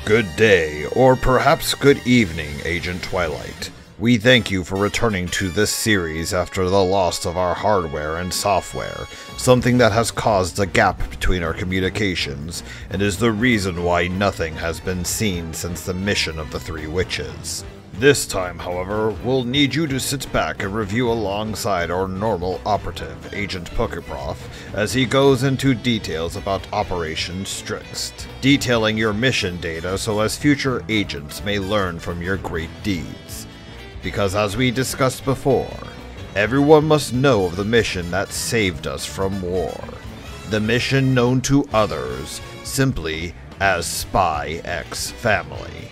Good day, or perhaps good evening, Agent Twilight. We thank you for returning to this series after the loss of our hardware and software, something that has caused a gap between our communications, and is the reason why nothing has been seen since the mission of the Three Witches. This time, however, we'll need you to sit back and review alongside our normal operative, Agent Pokeprof, as he goes into details about Operation Strix, detailing your mission data so as future agents may learn from your great deeds. Because as we discussed before, everyone must know of the mission that saved us from war. The mission known to others simply as SpyXFamily.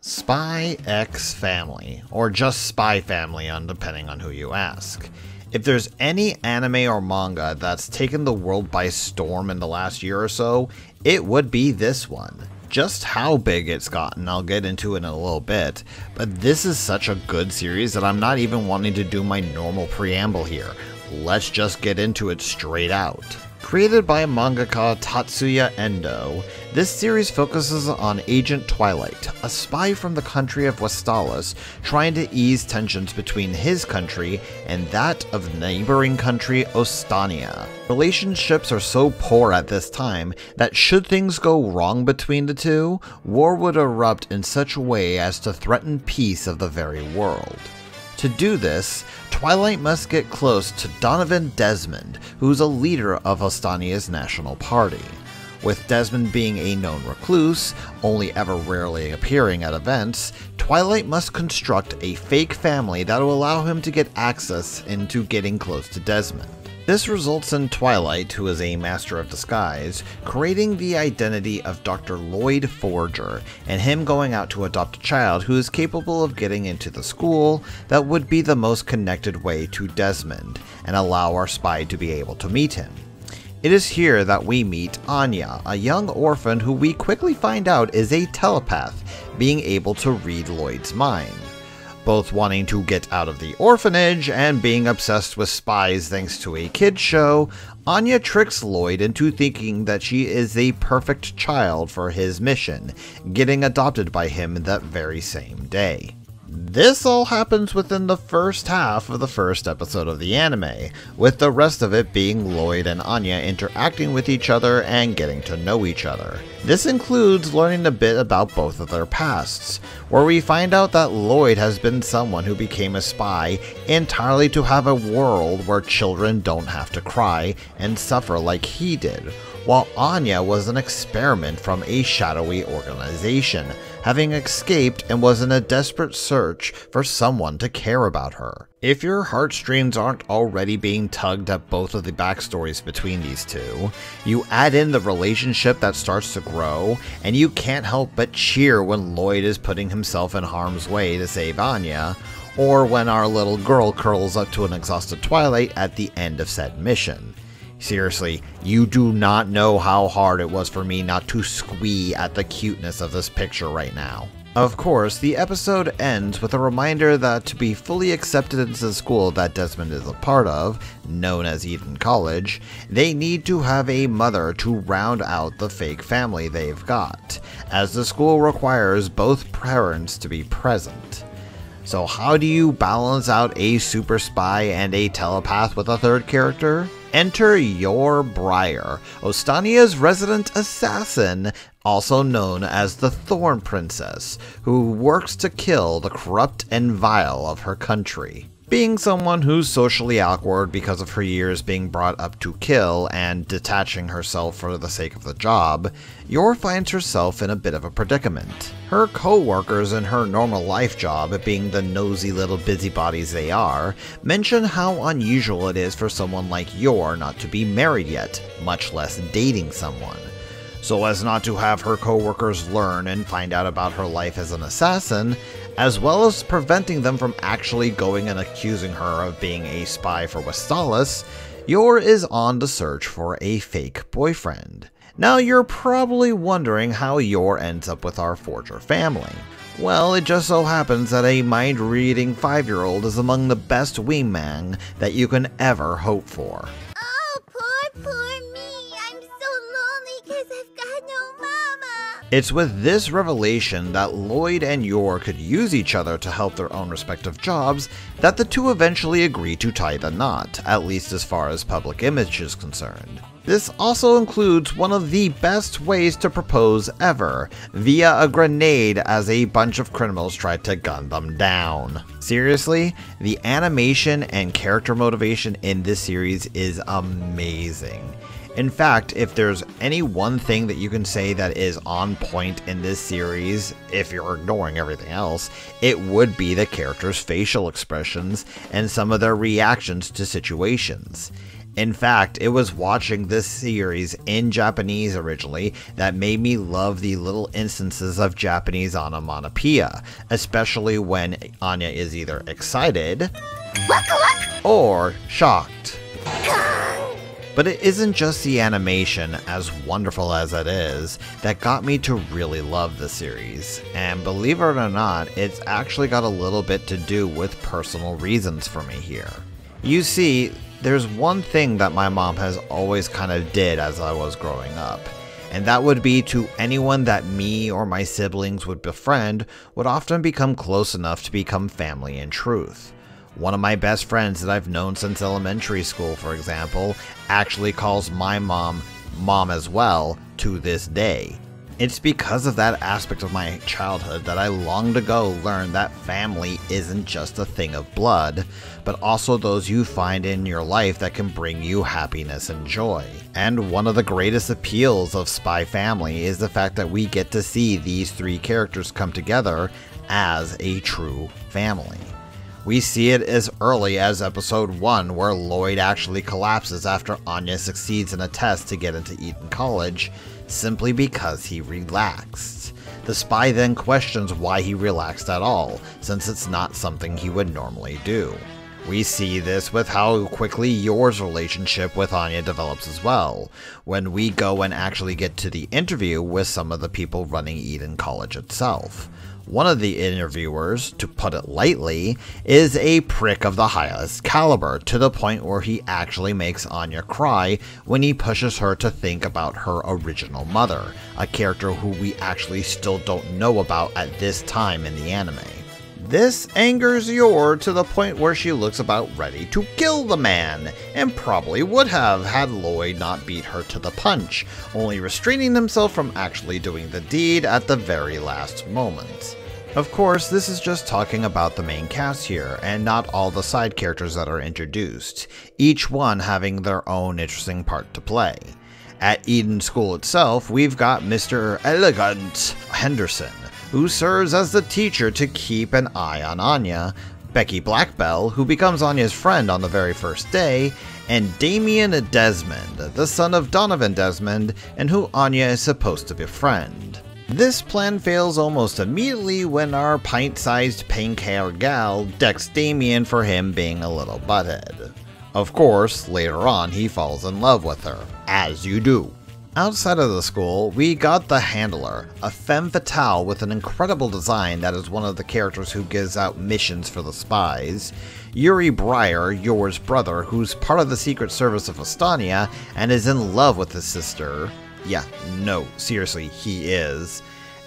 SpyXFamily, or just SpyFamily depending on who you ask. If there's any anime or manga that's taken the world by storm in the last year or so, it would be this one. Just how big it's gotten I'll get into in a little bit, but this is such a good series that I'm not even wanting to do my normal preamble here. Let's just get into it straight out. Created by mangaka Tatsuya Endo, this series focuses on Agent Twilight, a spy from the country of Westalis, trying to ease tensions between his country and that of neighboring country Ostania. Relationships are so poor at this time that should things go wrong between the two, war would erupt in such a way as to threaten peace of the very world. To do this, Twilight must get close to Donovan Desmond, who's a leader of Ostania's national party. With Desmond being a known recluse, only ever rarely appearing at events, Twilight must construct a fake family that will allow him to get access into getting close to Desmond. This results in Twilight, who is a master of disguise, creating the identity of Dr. Lloyd Forger, and him going out to adopt a child who is capable of getting into the school that would be the most connected way to Desmond, and allow our spy to be able to meet him. It is here that we meet Anya, a young orphan who we quickly find out is a telepath, being able to read Lloyd's mind. Both wanting to get out of the orphanage and being obsessed with spies thanks to a kids show, Anya tricks Lloyd into thinking that she is the perfect child for his mission, getting adopted by him that very same day. This all happens within the first half of the first episode of the anime, with the rest of it being Lloyd and Anya interacting with each other and getting to know each other. This includes learning a bit about both of their pasts, where we find out that Lloyd has been someone who became a spy entirely to have a world where children don't have to cry and suffer like he did, while Anya was an experiment from a shadowy organization, having escaped and was in a desperate search for someone to care about her. If your heartstrings aren't already being tugged at both of the backstories between these two, you add in the relationship that starts to grow, and you can't help but cheer when Lloyd is putting himself in harm's way to save Anya, or when our little girl curls up to an exhausted Twilight at the end of said mission. Seriously, you do not know how hard it was for me not to squee at the cuteness of this picture right now. Of course, the episode ends with a reminder that to be fully accepted into the school that Desmond is a part of, known as Eden College, they need to have a mother to round out the fake family they've got, as the school requires both parents to be present. So how do you balance out a super spy and a telepath with a third character? Enter Yor Briar, Ostania's resident assassin, also known as the Thorn Princess, who works to kill the corrupt and vile of her country. Being someone who's socially awkward because of her years being brought up to kill and detaching herself for the sake of the job, Yor finds herself in a bit of a predicament. Her co-workers in her normal life job, being the nosy little busybodies they are, mention how unusual it is for someone like Yor not to be married yet, much less dating someone. So as not to have her co-workers learn and find out about her life as an assassin, as well as preventing them from actually going and accusing her of being a spy for Westalis, Yor is on the search for a fake boyfriend. Now you're probably wondering how Yor ends up with our Forger family. Well, it just so happens that a mind-reading 5-year-old is among the best wingman that you can ever hope for. Oh, poor me. I'm so lonely because I've got It's with this revelation that Lloyd and Yor could use each other to help their own respective jobs that the two eventually agree to tie the knot, at least as far as public image is concerned. This also includes one of the best ways to propose ever, via a grenade as a bunch of criminals tried to gun them down. Seriously, the animation and character motivation in this series is amazing. In fact, if there's any one thing that you can say that is on point in this series, if you're ignoring everything else, it would be the characters' facial expressions and some of their reactions to situations. In fact, it was watching this series in Japanese originally that made me love the little instances of Japanese onomatopoeia, especially when Anya is either excited or shocked. But it isn't just the animation, as wonderful as it is, that got me to really love the series. And believe it or not, it's actually got a little bit to do with personal reasons for me here. You see, there's one thing that my mom has always kind of did as I was growing up, and that would be to anyone that me or my siblings would befriend would often become close enough to become family in truth. One of my best friends that I've known since elementary school, for example, actually calls my mom Mom as well to this day. It's because of that aspect of my childhood that I long ago learned that family isn't just a thing of blood, but also those you find in your life that can bring you happiness and joy. And one of the greatest appeals of SpyXFamily is the fact that we get to see these three characters come together as a true family. We see it as early as episode 1, where Lloyd actually collapses after Anya succeeds in a test to get into Eton College, simply because he relaxed. The spy then questions why he relaxed at all, since it's not something he would normally do. We see this with how quickly Yor's relationship with Anya develops as well, when we go and actually get to the interview with some of the people running Eton College itself. One of the interviewers, to put it lightly, is a prick of the highest caliber, to the point where he actually makes Anya cry when he pushes her to think about her original mother, a character who we actually still don't know about at this time in the anime. This angers Yor to the point where she looks about ready to kill the man, and probably would have had Lloyd not beat her to the punch, only restraining himself from actually doing the deed at the very last moment. Of course, this is just talking about the main cast here, and not all the side characters that are introduced, each one having their own interesting part to play. At Eden School itself, we've got Mr. Elegant Henderson, who serves as the teacher to keep an eye on Anya, Becky Blackbell, who becomes Anya's friend on the very first day, and Damien Desmond, the son of Donovan Desmond, and who Anya is supposed to befriend. This plan fails almost immediately when our pint-sized pink-haired gal decks Damien for him being a little butthead. Of course, later on he falls in love with her, as you do. Outside of the school, we got the Handler, a femme fatale with an incredible design that is one of the characters who gives out missions for the spies, Yuri Breyer, Yor's brother, who's part of the Secret Service of Estonia and is in love with his sister. Yeah, no, seriously, he is.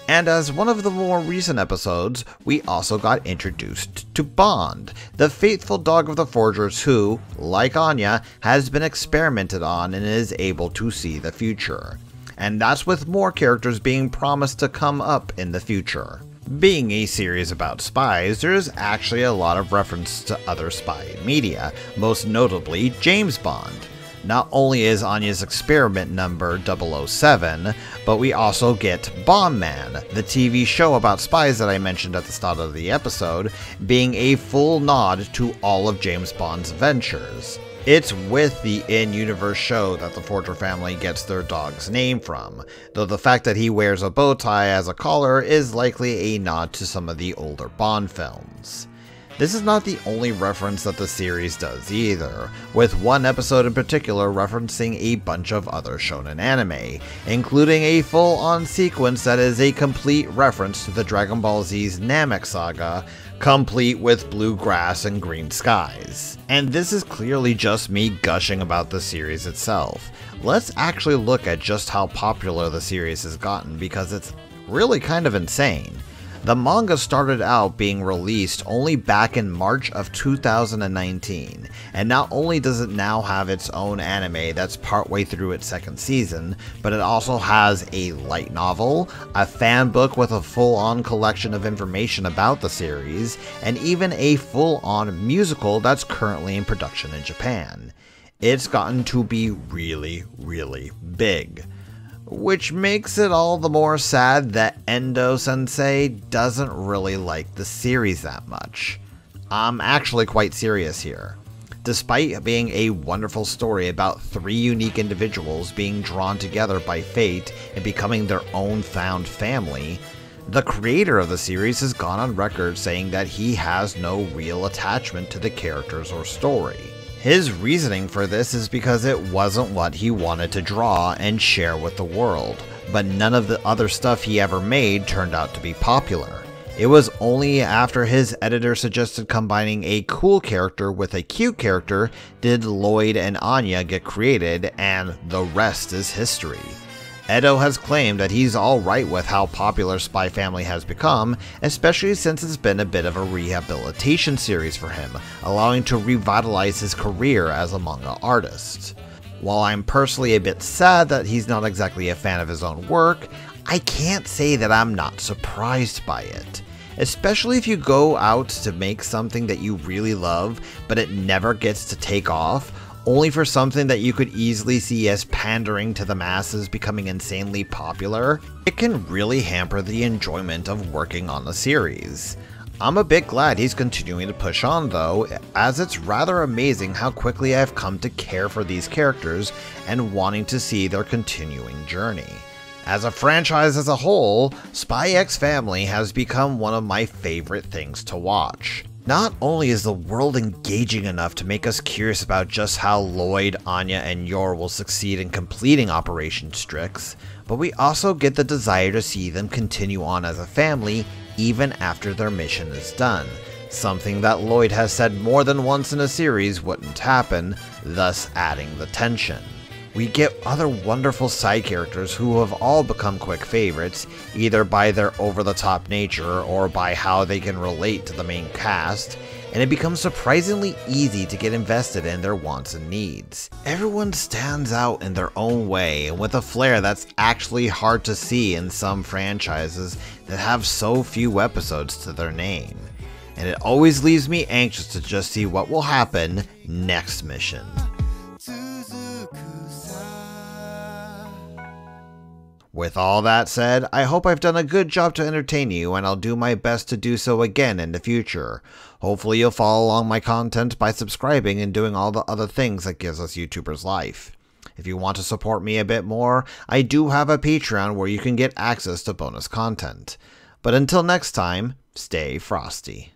And as one of the more recent episodes, we also got introduced to Bond, the faithful dog of the Forgers who, like Anya, has been experimented on and is able to see the future. And that's with more characters being promised to come up in the future. Being a series about spies, there is actually a lot of reference to other spy media, most notably James Bond. Not only is Anya's experiment number 007, but we also get Bomb Man, the TV show about spies that I mentioned at the start of the episode, being a full nod to all of James Bond's ventures. It's with the in-universe show that the Forger family gets their dog's name from, though the fact that he wears a bow tie as a collar is likely a nod to some of the older Bond films. This is not the only reference that the series does either, with one episode in particular referencing a bunch of other shonen anime, including a full-on sequence that is a complete reference to the Dragon Ball Z's Namek saga, complete with blue grass and green skies. And this is clearly just me gushing about the series itself. Let's actually look at just how popular the series has gotten, because it's really kind of insane. The manga started out being released only back in March of 2019, and not only does it now have its own anime that's partway through its second season, but it also has a light novel, a fan book with a full-on collection of information about the series, and even a full-on musical that's currently in production in Japan. It's gotten to be really, really big. Which makes it all the more sad that Endo-sensei doesn't really like the series that much. I'm actually quite serious here. Despite being a wonderful story about 3 unique individuals being drawn together by fate and becoming their own found family, the creator of the series has gone on record saying that he has no real attachment to the characters or story. His reasoning for this is because it wasn't what he wanted to draw and share with the world, but none of the other stuff he ever made turned out to be popular. It was only after his editor suggested combining a cool character with a cute character did Lloyd and Anya get created, and the rest is history. Edo has claimed that he's alright with how popular SpyXFamily has become, especially since it's been a bit of a rehabilitation series for him, allowing to revitalize his career as a manga artist. While I'm personally a bit sad that he's not exactly a fan of his own work, I can't say that I'm not surprised by it. Especially if you go out to make something that you really love, but it never gets to take off, only for something that you could easily see as pandering to the masses becoming insanely popular, it can really hamper the enjoyment of working on the series. I'm a bit glad he's continuing to push on though, as it's rather amazing how quickly I've come to care for these characters and wanting to see their continuing journey. As a franchise as a whole, SpyXFamily has become one of my favorite things to watch. Not only is the world engaging enough to make us curious about just how Lloyd, Anya, and Yor will succeed in completing Operation Strix, but we also get the desire to see them continue on as a family even after their mission is done, something that Lloyd has said more than once in a series wouldn't happen, thus adding the tension. We get other wonderful side characters who have all become quick favorites, either by their over-the-top nature or by how they can relate to the main cast, and it becomes surprisingly easy to get invested in their wants and needs. Everyone stands out in their own way, and with a flair that's actually hard to see in some franchises that have so few episodes to their name. And it always leaves me anxious to just see what will happen next mission. With all that said, I hope I've done a good job to entertain you, and I'll do my best to do so again in the future. Hopefully you'll follow along my content by subscribing and doing all the other things that gives us YouTubers life. If you want to support me a bit more, I do have a Patreon where you can get access to bonus content. But until next time, stay frosty.